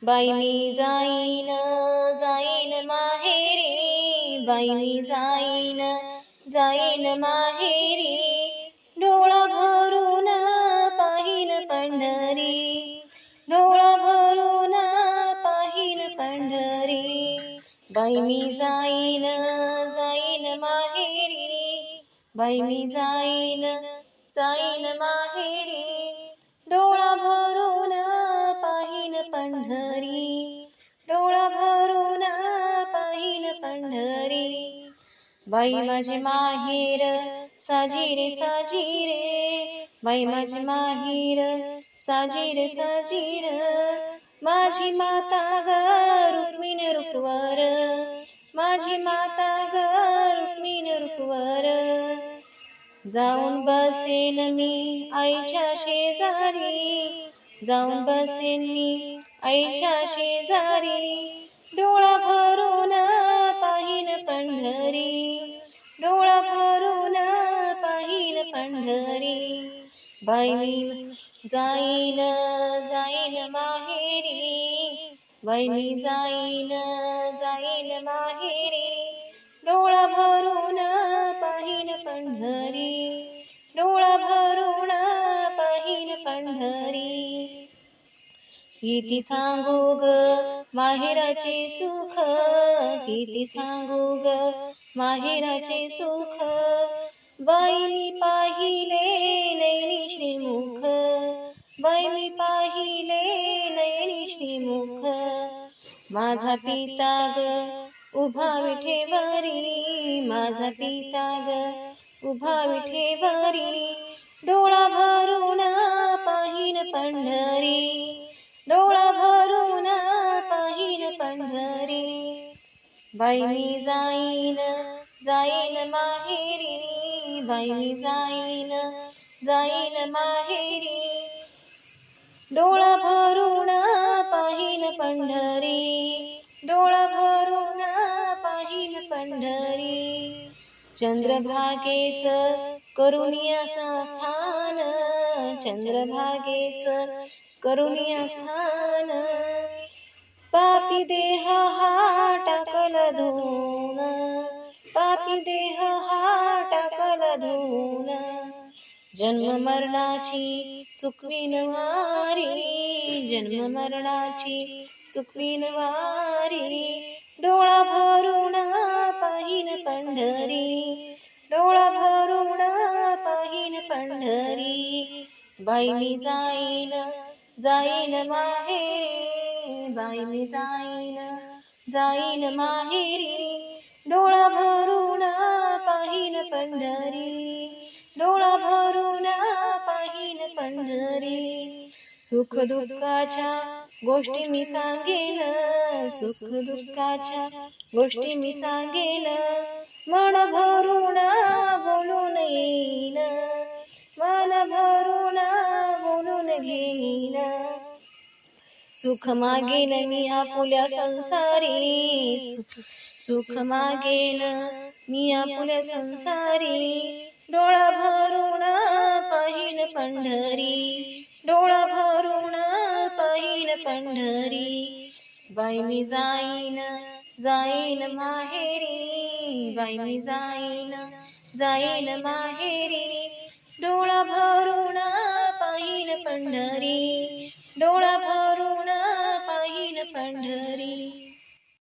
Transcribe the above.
बाई मी जाईन जाईन माहेरी, बाई मी जाईन जाईन माहेरी, डोळा भरून पाहिन पंढरी, डोळा भरून पाहिन पंढरी, बाई मी जाईन जाईन माहेरी, बाई मी जाईन जाईन माहेरी, डोळा भरून पाहिन पंढरी, डोळा भरून पाहिन पंढरी, बाई माझे माहेर साजी रे साजी रे, बाई माझे माहेर साजी रे साजी रे, माझी माता ग रुक्मिणी रूपवर, माझी माता ग रुक्मिणी रूपवर, जाऊन बसेन मी आईच्या शेजारी, जाऊन बसेन मी आईच्या शेजारी, डोळा भरून पाहिन पंढरी, डोळा भरून पाहिन पंढरी, बाई मी जाईन जाईन माहेरी, बाई मी जाईन जाईन माहेरी, डोळा भरून पाहिन पंढरी, डोळा भरून पाहिन पंढरी, किती सांगू ग माहेराचे सुख, किती सांगू ग माहेराचे सुख, बाई मी पाहिले नैनी श्रीमुख, बाई मी पाहिले नैनी श्रीमुख, माझा पिता ग उभा विठेवरी, माझा पिता ग उभा विठेवरी, डोळा भरून पाहिन पंढरी, डोळा भरून पाहिन पंढरी, बाई मी जाईन जाईन माहेरी, बाई मी जाईन जाईन माहेरी, डोळा भरून पाहिन पंढरी, डोळा भरून पाहिन पंढरी, चंद्रभागेच करुणिया स्थान, चंद्रभागेच करुणिया स्थान, पापी देह हा टाकल धुन, पापी देह हा टाकल धुन, जन्म मरणाची चुकवीन वारी, जन्म मरणाची चुकवीन वारी, डोळा भरून पाहिन पंढरी, डोळा भरून पाहिन पंढरी, बाई मी जाईन जाईन माहेरी, बाई मी जाईन जाईन माहेरी, डोळा भरून पाहिन पंढरी, डोळा भरून पाहिन पंढरी, सुख दुःखाच्या गोष्टी मी सांगेन, सुख दुःखाच्या गोष्टी मी सांगेन, मन भरून बोलून येईन, मन भरून बोलून घेईन, सुख मागेन मी आपुल्या संसारी, सुख मागेन मी आपुल्या संसारी, डोळा भरून पाहिन पंढरी, डोळा भरून पाहिन पंढरी, बाई मी जाईन जाईन माहेरी, बाई मी जाईन जाईन माहेरी, डोळा भरून पाहिन पंढरी, डोळा भरून पाहिन पंढरी.